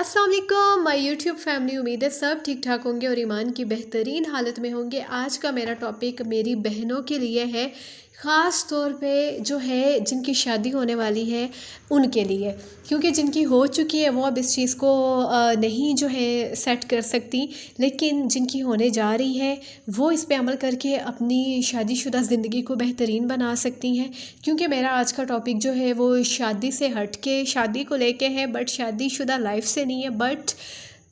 अस्सलाम वालेकुम my YouTube family. उम्मीद है सब ठीक ठाक होंगे और ईमान की बेहतरीन हालत में होंगे। आज का मेरा टॉपिक मेरी बहनों के लिए है, ख़ास तौर पे जो है जिनकी शादी होने वाली है उनके लिए, क्योंकि जिनकी हो चुकी है वो अब इस चीज़ को नहीं जो है सेट कर सकती, लेकिन जिनकी होने जा रही है वो इस पे अमल करके अपनी शादीशुदा ज़िंदगी को बेहतरीन बना सकती हैं। क्योंकि मेरा आज का टॉपिक जो है वो शादी से हट के शादी को लेके है, बट शादीशुदा लाइफ से नहीं है, बट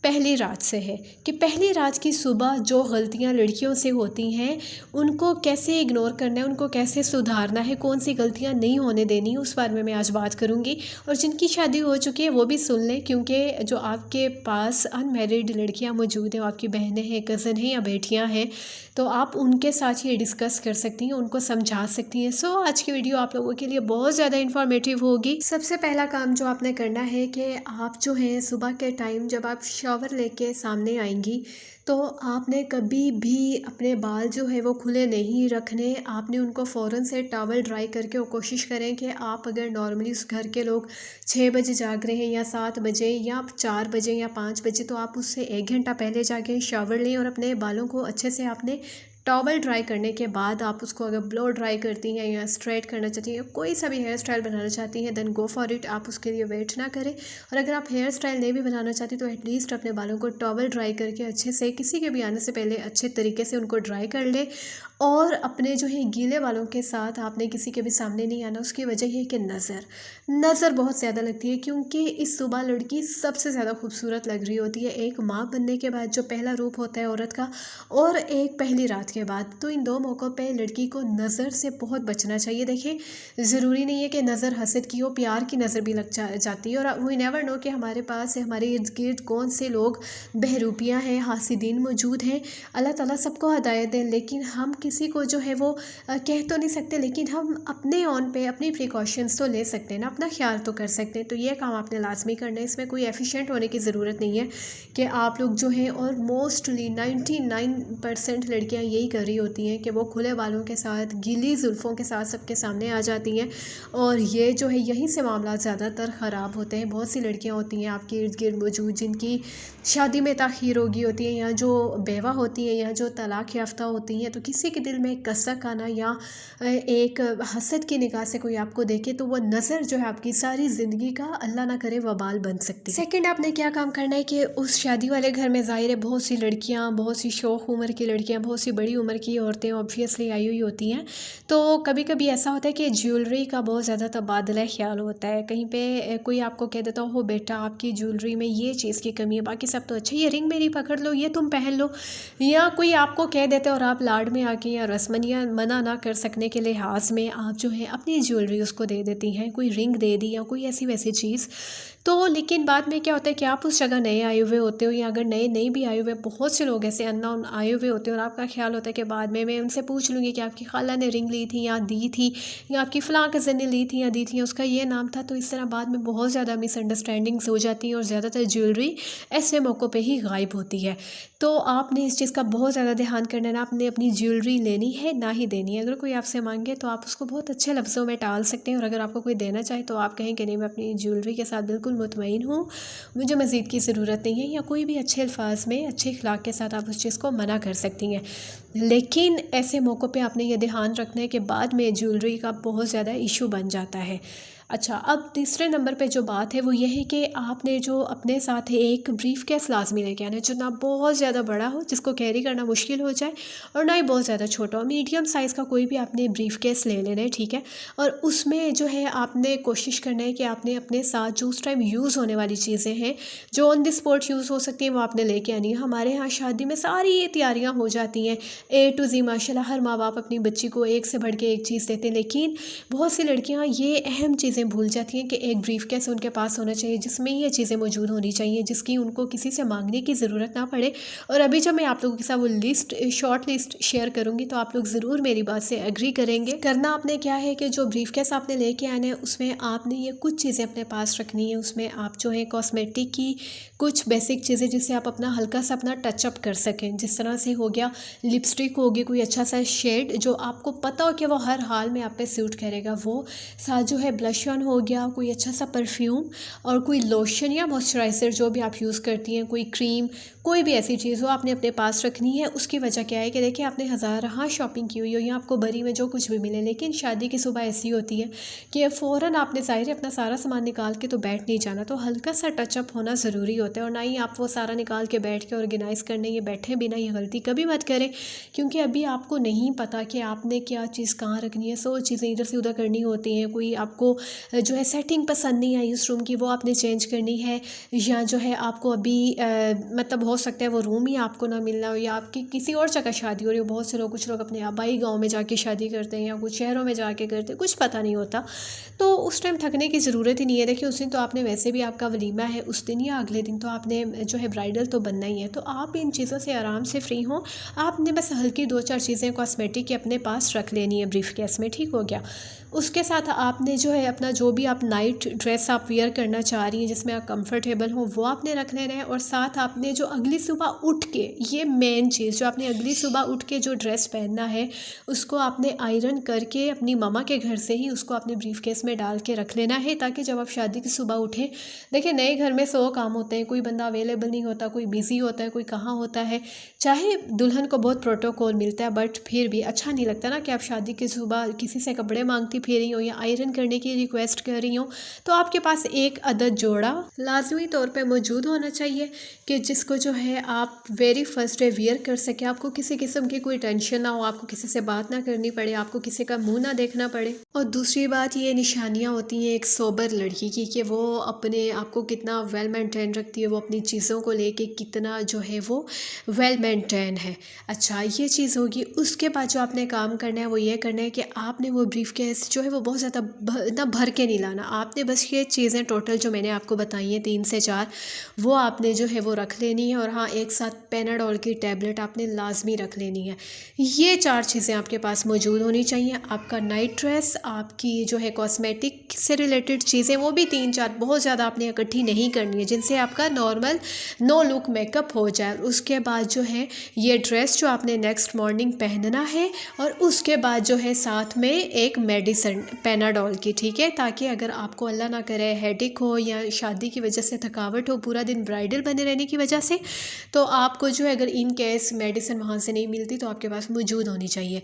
पहली रात से है कि पहली रात की सुबह जो गलतियां लड़कियों से होती हैं उनको कैसे इग्नोर करना है, उनको कैसे सुधारना है, कौन सी गलतियां नहीं होने देनी, उस बारे में मैं आज बात करूंगी। और जिनकी शादी हो चुकी है वो भी सुन लें, क्योंकि जो आपके पास अनमैरिड लड़कियां मौजूद हैं, आपकी बहनें हैं, कज़न हैं या बेटियां हैं, तो आप उनके साथ ये डिस्कस कर सकती हैं, उनको समझा सकती हैं। सो आज की वीडियो आप लोगों के लिए बहुत ज़्यादा इन्फॉर्मेटिव होगी। सबसे पहला काम जो आपने करना है कि आप जो है सुबह के टाइम जब आप शॉवर लेके सामने आएंगी तो आपने कभी भी अपने बाल जो है वो खुले नहीं रखने। आपने उनको फ़ौरन से टॉवल ड्राई करके, और कोशिश करें कि आप अगर नॉर्मली उस घर के लोग 6 बजे जाग रहे हैं या 7 बजे या 4 बजे या 5 बजे, तो आप उससे 1 घंटा पहले जाके शॉवर लें और अपने बालों को अच्छे से आपने टॉवल ड्राई करने के बाद आप उसको अगर ब्लो ड्राई करती हैं या स्ट्रेट करना चाहती हैं, कोई सा भी हेयर स्टाइल बनाना चाहती हैं, देन गो फॉर इट। आप उसके लिए वेट ना करें। और अगर आप हेयर स्टाइल नहीं भी बनाना चाहती तो एटलीस्ट अपने बालों को टॉवल ड्राई करके अच्छे से, किसी के भी आने से पहले अच्छे तरीके से उनको ड्राई कर ले। और अपने जो है गीले बालों के साथ आपने किसी के भी सामने नहीं आना। उसकी वजह है कि नज़र बहुत ज़्यादा लगती है, क्योंकि इस सुबह लड़की सबसे ज़्यादा खूबसूरत लग रही होती है। एक माँ बनने के बाद जो पहला रूप होता है औरत का, और एक पहली रात के बाद, तो इन दो मौक़ों पे लड़की को नज़र से बहुत बचना चाहिए। देखिए, ज़रूरी नहीं है कि नज़र हसद की हो, प्यार की नज़र भी लग जाती है। और वी नेवर नो कि हमारे पास है, हमारे इर्द गिर्द कौन से लोग बहरूपियाँ हैं, हासिदीन मौजूद हैं। अल्लाह ताला सबको हदायत दें, लेकिन हम किसी को जो है वो कह तो नहीं सकते, लेकिन हम अपने ऑन पे अपनी प्रिकॉशंस तो ले सकते हैं ना, अपना ख्याल तो कर सकते हैं। तो ये काम आपने लाजमी करना है। इसमें कोई एफिशिएंट होने की ज़रूरत नहीं है कि आप लोग जो हैं, और मोस्टली 99% लड़कियां यही कर रही होती हैं कि वो खुले बालों के साथ, गीली जुल्फ़ों के साथ सबके सामने आ जाती हैं। और ये जो है यहीं से मामला ज़्यादातर ख़राब होते हैं। बहुत सी लड़कियां होती हैं आपके इर्द गिर्द मौजूद जिनकी शादी में ताख़ीर हो गई होती है, या जो बेवा होती हैं, या जो तलाक़ याफ्ता होती हैं, तो किसी के दिल में कसक आना या एक हसद की निगाह से कोई आपको देखे, तो वो नज़र जो है आपकी सारी ज़िंदगी का अल्लाह ना करे वबाल बन सकती है। सेकंड, आपने क्या काम करना है कि उस शादी वाले घर में ज़ाहिर है बहुत सी लड़कियां, बहुत सी शौख़ उम्र की लड़कियां, बहुत सी बड़ी उम्र की औरतें ऑब्वियसली आई हुई होती हैं। तो कभी कभी ऐसा होता है कि ज्वेलरी का बहुत ज़्यादा तबादला ख्याल होता है। कहीं पे कोई आपको कह देता हो बेटा आपकी ज्वेलरी में ये चीज़ की कमी है, बाकी सब तो अच्छा, ये रिंग मेरी पकड़ लो, ये तुम पहन लो। या कोई आपको कह देता है और आप लाड में आके या रस्मन या मना ना कर सकने के लिहाज में आप जो है अपनी ज्वेलरी उसको दे देती हैं, कोई रिंग दे दी या कोई ऐसी वैसी चीज़। तो लेकिन बाद में क्या होता है कि आप उस जगह नए आए हुए होते हो, या अगर नए नहीं भी आए हुए, बहुत से लोग ऐसे अननोन आए हुए होते हैं, और आपका ख्याल होता है कि बाद में मैं उनसे पूछ लूँगी कि आपकी खाला ने रिंग ली थी या दी थी, या आपकी फ़लाँ कज़न ने ली थी या दी थी, उसका ये नाम था। तो इस तरह बाद में बहुत ज़्यादा मिसअंडरस्टैंडिंग्स हो जाती हैं, और ज़्यादातर ज्वेलरी ऐसे मौक़ों पर ही गायब होती है। तो आपने इस चीज़ का बहुत ज़्यादा ध्यान करना है ना, आपने अपनी ज्वेलरी लेनी है ना ही देनी है। अगर कोई आपसे मांगे तो आप उसको बहुत अच्छे लफ्ज़ों में टाल सकते हैं, और अगर आपको कोई देना चाहे तो आप कहें कि नहीं, मैं अपनी ज्वेलरी के साथ बिल्कुल मुतमईन हूँ, मुझे मज़ीद की ज़रूरत नहीं है, या कोई भी अच्छे अल्फाज में अच्छे अखलाक के साथ आप उस चीज़ को मना कर सकती हैं। लेकिन ऐसे मौक़ों पे आपने ये ध्यान रखना है कि बाद में ज्वेलरी का बहुत ज़्यादा इशू बन जाता है। अच्छा, अब तीसरे नंबर पे जो बात है वो ये है कि आपने जो अपने साथ एक ब्रीफ केस लाजमी लेके आना है, जो ना बहुत ज़्यादा बड़ा हो जिसको कैरी करना मुश्किल हो जाए, और ना ही बहुत ज़्यादा छोटा हो। मीडियम साइज़ का कोई भी आपने ब्रीफ केस ले लेना है, ठीक है। और उसमें जो है आपने कोशिश करना है कि आपने अपने साथ जो उस टाइम यूज़ होने वाली चीज़ें हैं, जो ऑन द स्पॉट यूज़ हो सकती हैं, वो आपने लेके आनी है। हमारे यहाँ शादी में सारी ये तैयारियाँ हो जाती हैं A to Z, माशाल्लाह। हर माँ बाप अपनी बच्ची को एक से बढ़ के एक चीज़ देते हैं, लेकिन बहुत सी लड़कियाँ ये अहम चीज़ें भूल जाती हैं कि एक ब्रीफ केस उनके पास होना चाहिए जिसमें ये चीज़ें मौजूद होनी चाहिए, जिसकी उनको किसी से मांगने की ज़रूरत ना पड़े। और अभी जब मैं आप लोगों के साथ वो लिस्ट, शॉर्ट लिस्ट शेयर करूँगी, तो आप लोग ज़रूर मेरी बात से एग्री करेंगे। करना आपने क्या है कि जो ब्रीफ केस आपने लेके आना है उसमें आपने ये कुछ चीज़ें अपने पास रखनी है। उसमें आप जो है कॉस्मेटिक की कुछ बेसिक चीज़ें जिससे आप अपना हल्का सा अपना टचअप कर सकें, जिस तरह से हो गया लिपस्टिक होगी, कोई अच्छा सा शेड जो आपको पता हो कि वो हर हाल में आप पे सूट करेगा, वो साथ जो है ब्लश फाउंडेशन हो गया, कोई अच्छा सा परफ्यूम और कोई लोशन या मॉइस्चराइज़र जो भी आप यूज़ करती हैं, कोई क्रीम, कोई भी ऐसी चीज़ हो आपने अपने पास रखनी है। उसकी वजह क्या है कि देखिए आपने हज़ार शॉपिंग की हुई हो या आपको बरी में जो कुछ भी मिले, लेकिन शादी की सुबह ऐसी होती है कि फ़ौरन आपने ज़ाहिर है अपना सारा सामान निकाल के तो बैठ नहीं जाना, तो हल्का सा टचअप होना ज़रूरी होता है। और ना ही आप वो सारा निकाल के बैठ के ऑर्गेनाइज़ करने ये बैठे बिना, ये गलती कभी मत करें, क्योंकि अभी आपको नहीं पता कि आपने क्या चीज़ कहाँ रखनी है। 100 चीज़ें इधर से उधर करनी होती हैं। कोई आपको जो है सेटिंग पसंद नहीं आई उस रूम की, वो आपने चेंज करनी है, या जो है आपको अभी मतलब हो सकता है वो रूम ही आपको ना मिलना हो, या आपकी किसी और जगह शादी हो रही हो। बहुत से लोग, कुछ लोग अपने आबाई गाँव में जाके शादी करते हैं या कुछ शहरों में जाके करते हैं, कुछ पता नहीं होता। तो उस टाइम थकने की ज़रूरत ही नहीं है। देखिए उस दिन तो आपने वैसे भी, आपका वलीमा है उस दिन या अगले दिन, तो आपने जो है ब्राइडल तो बनना ही है। तो आप इन चीज़ों से आराम से फ्री हों। आपने बस हल्की 2-4 चीज़ें कॉस्मेटिक अपने पास रख लेनी है ब्रीफ केस में, ठीक हो गया। उसके साथ आपने जो है अपना जो भी आप नाइट ड्रेस आप वियर करना चाह रही हैं जिसमें आप कंफर्टेबल हो, वो आपने रख लेना है। और साथ आपने जो अगली सुबह उठ के, ये मेन चीज़, जो आपने अगली सुबह उठ के जो ड्रेस पहनना है उसको आपने आयरन करके अपनी मम्मा के घर से ही उसको अपने ब्रीफ केस में डाल के रख लेना है, ताकि जब आप शादी की सुबह उठें, देखिए नए घर में 100 काम होते हैं, कोई बंदा अवेलेबल नहीं होता, कोई बिज़ी होता है, कोई कहाँ होता है। चाहे दुल्हन को बहुत प्रोटोकॉल मिलता है, बट फिर भी अच्छा नहीं लगता ना कि आप शादी की सुबह किसी से कपड़े मांगती फिर रही हो या आयरन करने की रिक्वेस्ट कर रही हो। तो आपके पास एक अदद जोड़ा लाजमी तौर पे मौजूद होना चाहिए कि जिसको जो है आप वेरी फर्स्ट डे वियर कर सके। आपको किसी किस्म की कोई टेंशन ना हो, आपको किसी से बात ना करनी पड़े, आपको किसी का मुंह ना देखना पड़े। और दूसरी बात, ये निशानियाँ होती हैं एक सोबर लड़की की कि वो अपने आप को कितना वेल मेंटेन रखती है, वो अपनी चीज़ों को लेके कितना जो है वो वेल मेंटेन है। अच्छा, ये चीज़ होगी। उसके बाद जो आपने काम करना है वो ये करना है कि आपने वो ब्रीफ केस जो है वो बहुत ज़्यादा ना भर के नहीं लाना। आपने बस ये चीज़ें टोटल जो मैंने आपको बताई हैं 3 से 4, वो आपने जो है वो रख लेनी है। और हाँ, एक साथ पेनाडोल की टैबलेट आपने लाजमी रख लेनी है। ये 4 चीज़ें आपके पास मौजूद होनी चाहिए। आपका नाइट ड्रेस, आपकी जो है कॉस्मेटिक से रिलेटेड चीज़ें, वो भी 3-4, बहुत ज़्यादा आपने इकट्ठी नहीं करनी है, जिनसे आपका नॉर्मल नो लुक मेकअप हो जाए। उसके बाद जो है ये ड्रेस जो आपने नेक्स्ट मॉर्निंग पहनना है, और उसके बाद जो है साथ में एक मेडिसिन पेनाडोल की, ठीक है, ताकि अगर आपको अल्लाह ना करे हेडेक हो या शादी की वजह से थकावट हो पूरा दिन ब्राइडल बने रहने की वजह से, तो आपको जो है अगर इन केस मेडिसिन वहाँ से नहीं मिलती तो आपके पास मौजूद होनी चाहिए।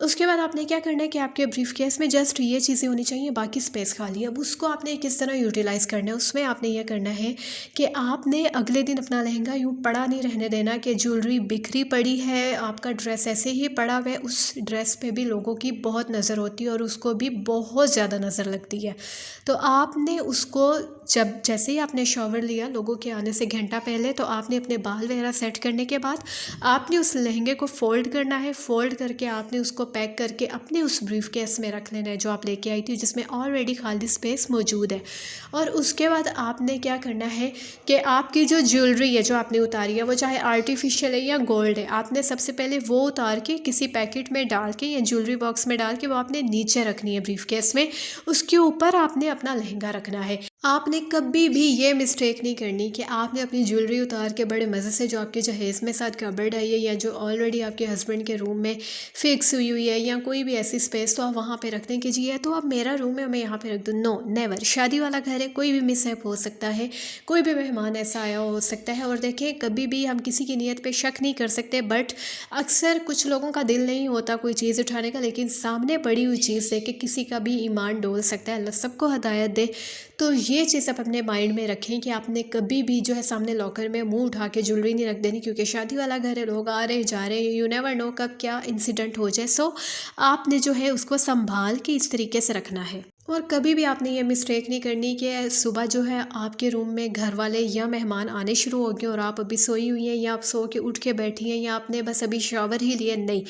उसके बाद आपने क्या करना है कि आपके ब्रीफ केस में जस्ट ये चीज़ें होनी चाहिए, बाकी स्पेस खाली है। अब उसको आपने किस तरह यूटिलाइज़ करना है, उसमें आपने ये करना है कि आपने अगले दिन अपना लहंगा यूँ पड़ा नहीं रहने देना कि ज्वेलरी बिखरी पड़ी है, आपका ड्रेस ऐसे ही पड़ा हुआ है। उस ड्रेस पे भी लोगों की बहुत नज़र होती है और उसको भी बहुत ज़्यादा नज़र लगती है। तो आपने उसको, जब जैसे ही आपने शॉवर लिया लोगों के आने से घंटा पहले, तो आपने अपने बाल वगैरह सेट करने के बाद आपने उस लहंगे को फ़ोल्ड करना है। फ़ोल्ड करके आपने उसको पैक करके अपने उस ब्रीफ केस में रख लेना है जो आप लेके आई थी, जिसमें ऑलरेडी खाली स्पेस मौजूद है। और उसके बाद आपने क्या करना है कि आपकी जो ज्वेलरी है जो आपने उतारी है, वो चाहे आर्टिफिशियल है या गोल्ड है, आपने सबसे पहले वो उतार के किसी पैकेट में डाल के या ज्वेलरी बॉक्स में डाल के वो आपने नीचे रखनी है ब्रीफ केस में। उसके ऊपर आपने अपना लहंगा रखना है। आपने कभी भी ये मिस्टेक नहीं करनी कि आपने अपनी ज्वेलरी उतार के बड़े मज़े से, जो आपके जहेज़ में साथ कबर्ड है या जो ऑलरेडी आपके हस्बैंड के रूम में फिक्स हुई है या कोई भी ऐसी स्पेस, तो आप वहाँ पे रख दें कि जी है तो अब मेरा रूम है, मैं यहाँ पे रख दूँ। No, never. शादी वाला घर है, कोई भी मिसहैप हो सकता है, कोई भी मेहमान ऐसा आया हो सकता है। और देखें, कभी भी हम किसी की नीयत पे शक नहीं कर सकते, बट अक्सर कुछ लोगों का दिल नहीं होता कोई चीज़ उठाने का, लेकिन सामने पड़ी हुई चीज़ देख के किसी का भी ईमान डोल सकता है। अल्लाह सबको हिदायत दे। तो ये चीज़ आप अपने माइंड में रखें कि आपने कभी भी जो है सामने लॉकर में मुंह उठा के ज्वेलरी नहीं रख देनी, क्योंकि शादी वाला घर है, लोग आ रहे जा रहे हैं, यू नेवर नो कब क्या इंसिडेंट हो जाए। सो आपने जो है उसको संभाल के इस तरीके से रखना है। और कभी भी आपने ये मिस्टेक नहीं करनी कि सुबह जो है आपके रूम में घर वाले या मेहमान आने शुरू हो गए और आप अभी सोई हुई हैं या आप सो के उठ के बैठी हैं या आपने बस अभी शावर ही लिया। नहीं,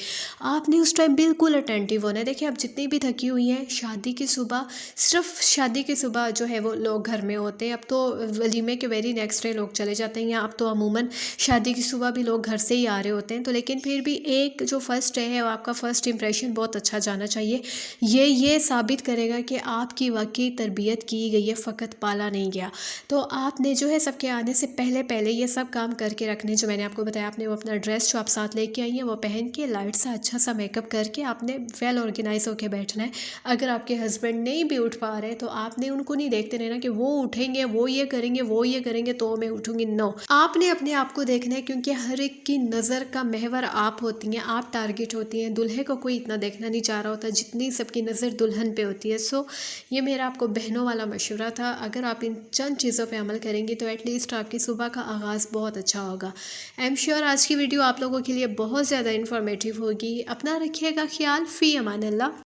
आपने उस टाइम बिल्कुल अटेंटिव होना है। देखिए, आप जितनी भी थकी हुई हैं, शादी की सुबह, सिर्फ शादी की सुबह जो है वो लोग घर में होते हैं। अब तो वलीमे के वेरी नेक्स्ट डे लोग चले जाते हैं, या अब तो अमूमन शादी की सुबह भी लोग घर से ही आ रहे होते हैं। तो लेकिन फिर भी एक जो फर्स्ट डे है, वो आपका फर्स्ट इंप्रेशन बहुत अच्छा जाना चाहिए। ये साबित करेगा कि आपकी वाकई तरबियत की गई है, फ़कत पाला नहीं गया। तो आपने जो है सबके आने से पहले पहले ये सब काम करके रखने, जो मैंने आपको बताया, आपने वो अपना ड्रेस जो आप साथ लेके आई हैं वो पहन के लाइट सा अच्छा सा मेकअप करके आपने वेल ऑर्गेनाइज होकर बैठना है। अगर आपके हस्बैंड नहीं भी उठ पा रहे तो आपने उनको नहीं देखते रहना कि वो उठेंगे, वो ये करेंगे, वो ये करेंगे तो मैं उठूंगी। नो, आपने अपने आप को देखना है, क्योंकि हर एक की नज़र का महवर आप होती हैं, आप टारगेट होती हैं। दुल्हे को कोई इतना देखना नहीं चाह रहा होता जितनी सबकी नज़र दुल्हन पे होती है। सो ये मेरा आपको बहनों वाला मशवरा था। अगर आप इन चंद चीज़ों पे अमल करेंगी तो एटलीस्ट आपकी सुबह का आगाज़ बहुत अच्छा होगा। आई एम श्योर आज की वीडियो आप लोगों के लिए बहुत ज़्यादा इन्फॉर्मेटिव होगी। अपना रखिएगा ख्याल। फ़ी अमान अल्लाह।